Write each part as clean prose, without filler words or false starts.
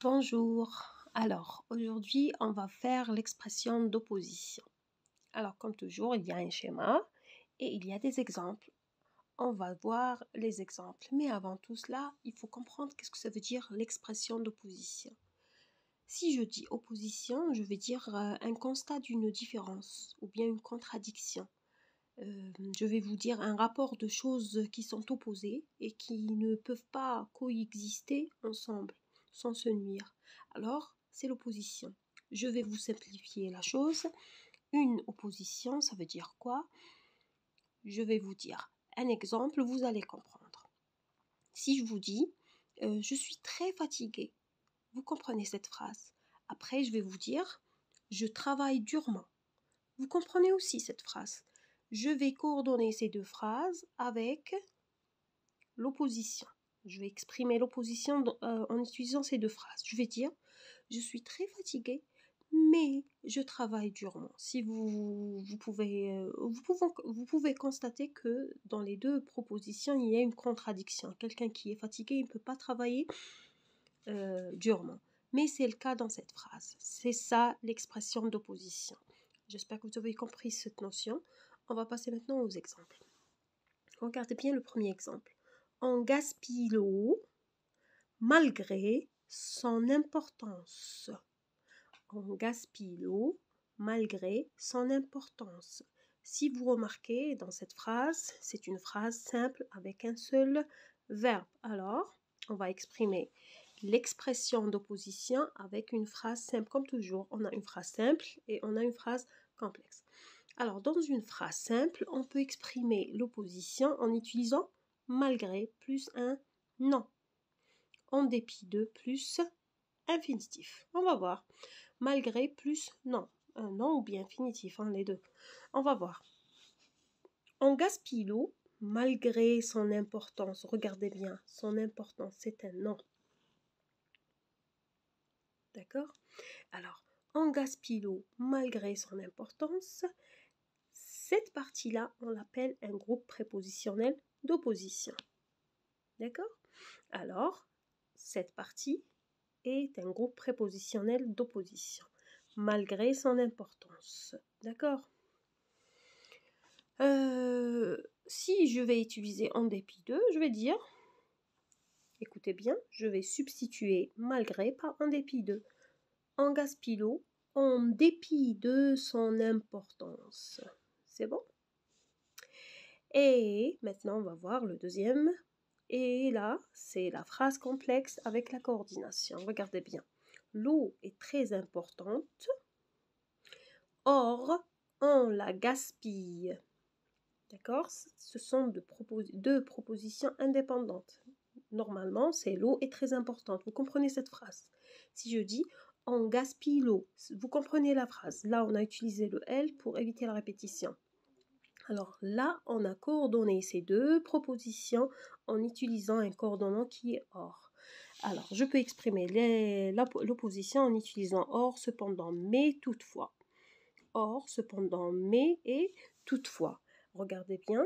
Bonjour. Alors, aujourd'hui, on va faire l'expression d'opposition. Alors, comme toujours, il y a un schéma et il y a des exemples. On va voir les exemples. Mais avant tout cela, il faut comprendre qu'est-ce que ça veut dire l'expression d'opposition. Si je dis opposition, je vais dire un constat d'une différence ou bien une contradiction. Je vais vous dire un rapport de choses qui sont opposées et qui ne peuvent pas coexister ensemble sans se nuire. Alors, c'est l'opposition. Je vais vous simplifier la chose. Une opposition, ça veut dire quoi? Je vais vous dire un exemple, vous allez comprendre. Si je vous dis je suis très fatiguée, vous comprenez cette phrase. Après, je vais vous dire je travaille durement. Vous comprenez aussi cette phrase. Je vais coordonner ces deux phrases avec l'opposition. Je vais exprimer l'opposition en utilisant ces deux phrases. Je vais dire je suis très fatiguée, mais je travaille durement. Si vous pouvez constater que dans les deux propositions, il y a une contradiction. Quelqu'un qui est fatigué, il ne peut pas travailler durement. Mais c'est le cas dans cette phrase. C'est ça l'expression d'opposition. J'espère que vous avez compris cette notion. On va passer maintenant aux exemples. Regardez bien le premier exemple. On gaspille l'eau malgré son importance. On gaspille l'eau malgré son importance. Si vous remarquez dans cette phrase, c'est une phrase simple avec un seul verbe. Alors, on va exprimer l'expression d'opposition avec une phrase simple. Comme toujours, on a une phrase simple et on a une phrase complexe. Alors, dans une phrase simple, on peut exprimer l'opposition en utilisant malgré plus un non. En dépit de plus infinitif. On va voir. Malgré plus non. Un non ou bien infinitif, les deux. On va voir. On gaspille l'eau malgré son importance. Regardez bien, son importance, c'est un non. D'accord? Alors, on gaspille l'eau malgré son importance. Cette partie-là, on l'appelle un groupe prépositionnel d'opposition. D'accord? Alors, cette partie est un groupe prépositionnel d'opposition, malgré son importance. D'accord? Si je vais utiliser en dépit de, je vais dire, écoutez bien, je vais substituer malgré par en dépit de. En gaspille l'eau, en dépit de son importance. C'est bon? Et maintenant, on va voir le deuxième. Et là, c'est la phrase complexe avec la coordination. Regardez bien. L'eau est très importante. Or, on la gaspille. D'accord? Ce sont deux propositions indépendantes. Normalement, c'est l'eau est très importante. Vous comprenez cette phrase? Si je dis on gaspille l'eau, vous comprenez la phrase. Là, on a utilisé le L pour éviter la répétition. Alors là, on a coordonné ces deux propositions en utilisant un coordonnant qui est or. Alors, je peux exprimer l'opposition en utilisant or, cependant, mais, toutefois. Or, cependant, mais et toutefois. Regardez bien,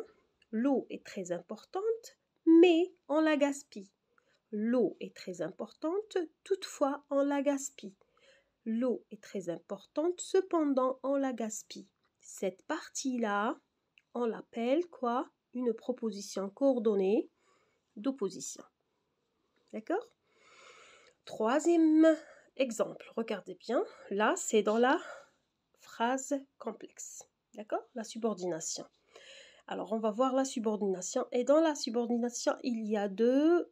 l'eau est très importante, mais on la gaspille. L'eau est très importante, toutefois on la gaspille. L'eau est très importante, cependant on la gaspille. Cette partie-là, on l'appelle quoi? Une proposition coordonnée d'opposition. D'accord? Troisième exemple, regardez bien, là c'est dans la phrase complexe. D'accord? La subordination. Alors, on va voir la subordination. Et dans la subordination, il y a deux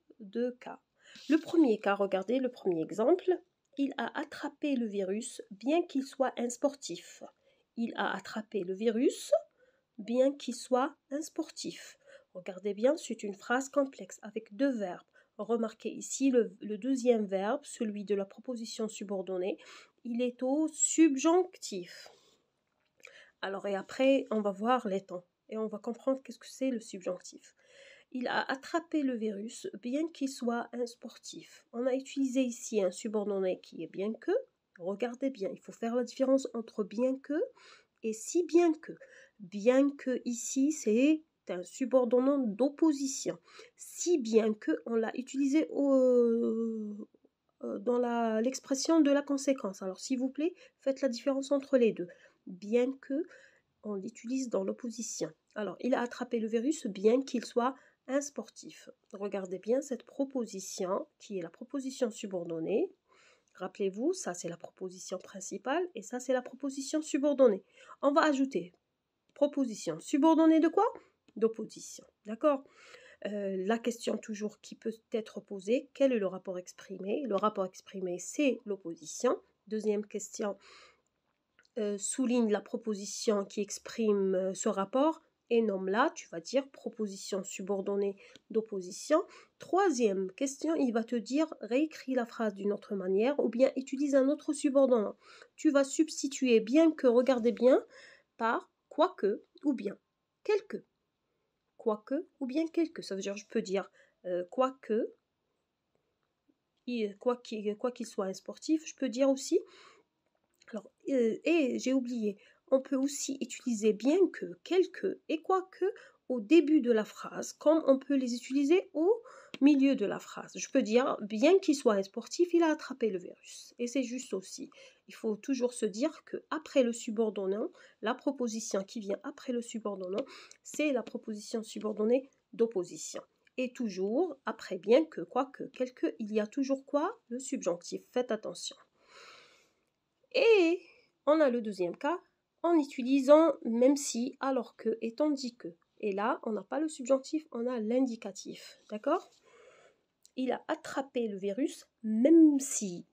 cas. Le premier cas, regardez le premier exemple. Il a attrapé le virus bien qu'il soit un sportif. Il a attrapé le virus bien qu'il soit un sportif. Regardez bien, c'est une phrase complexe avec deux verbes. Remarquez ici le deuxième verbe, celui de la proposition subordonnée, il est au subjonctif. Alors, et après, on va voir les temps et on va comprendre qu'est-ce que c'est le subjonctif. Il a attrapé le virus bien qu'il soit un sportif. On a utilisé ici un subordonné qui est bien que. Regardez bien, il faut faire la différence entre bien que et si bien que. Bien que ici, c'est un subordonnant d'opposition. Si bien que, on l'a utilisé dans l'expression de la conséquence. Alors s'il vous plaît, faites la différence entre les deux, bien que on l'utilise dans l'opposition. Alors, il a attrapé le virus bien qu'il soit un sportif. Regardez bien cette proposition qui est la proposition subordonnée. Rappelez-vous, ça c'est la proposition principale et ça c'est la proposition subordonnée. On va ajouter proposition subordonnée de quoi? D'opposition. D'accord? La question toujours qui peut être posée, quel est le rapport exprimé? Le rapport exprimé, c'est l'opposition. Deuxième question, souligne la proposition qui exprime ce rapport et nomme-la, tu vas dire proposition subordonnée d'opposition. Troisième question, il va te dire réécris la phrase d'une autre manière ou bien utilise un autre subordonnat. Tu vas substituer bien que, regardez bien, par quoique ou bien quelque. Quoique ou bien quelque. Ça veut dire, je peux dire quoique, quoi qu'il soit un sportif, je peux dire aussi. Alors, et j'ai oublié, on peut aussi utiliser bien que, quelque et quoique au début de la phrase, comme on peut les utiliser au milieu de la phrase. Je peux dire, bien qu'il soit un sportif, il a attrapé le virus. Et c'est juste aussi. Il faut toujours se dire que après le subordonnant, la proposition qui vient après le subordonnant, c'est la proposition subordonnée d'opposition. Et toujours, après bien que, quoique, quelque, il y a toujours quoi? Le subjonctif. Faites attention. Et on a le deuxième cas en utilisant même si, alors que et tandis que. Et là, on n'a pas le subjonctif, on a l'indicatif. D'accord? Il a attrapé le virus même s'il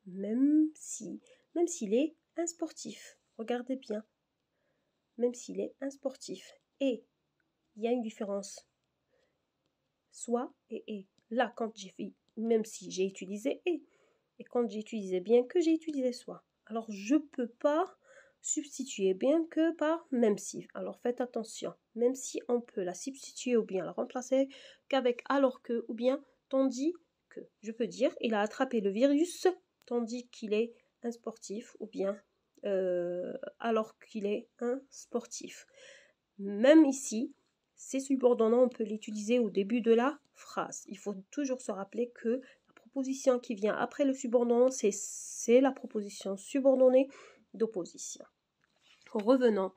est un sportif. Regardez bien. Même s'il est un sportif. Et il y a une différence. Soit et. Là, quand j'ai fait même si, j'ai utilisé et. Et quand j'ai utilisé bien que, j'ai utilisé soit. Alors, je ne peux pas substituer bien que par même si. Alors, faites attention. Même si, on peut la substituer ou bien la remplacer qu'avec alors que ou bien tandis que. Je peux dire, il a attrapé le virus tandis qu'il est un sportif ou bien alors qu'il est un sportif. Même ici, ces subordonnants, on peut l'utiliser au début de la phrase. Il faut toujours se rappeler que proposition qui vient après le subordonnant, c'est la proposition subordonnée d'opposition. Revenons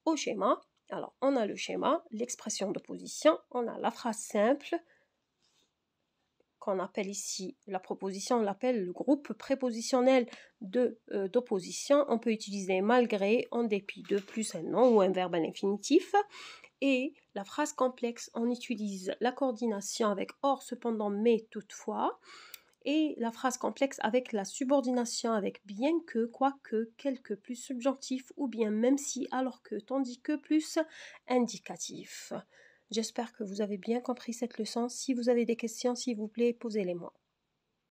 au schéma. Alors, on a le schéma, l'expression d'opposition, on a la phrase simple, qu'on appelle ici la proposition, on l'appelle le groupe prépositionnel d'opposition. On peut utiliser malgré, en dépit de, plus un nom ou un verbe à l'infinitif. Et la phrase complexe, on utilise la coordination avec or, cependant, mais, toutefois. Et la phrase complexe avec la subordination avec bien que, quoique, quelque plus subjonctif ou bien même si, alors que, tandis que plus indicatif. J'espère que vous avez bien compris cette leçon. Si vous avez des questions, s'il vous plaît, posez-les-moi.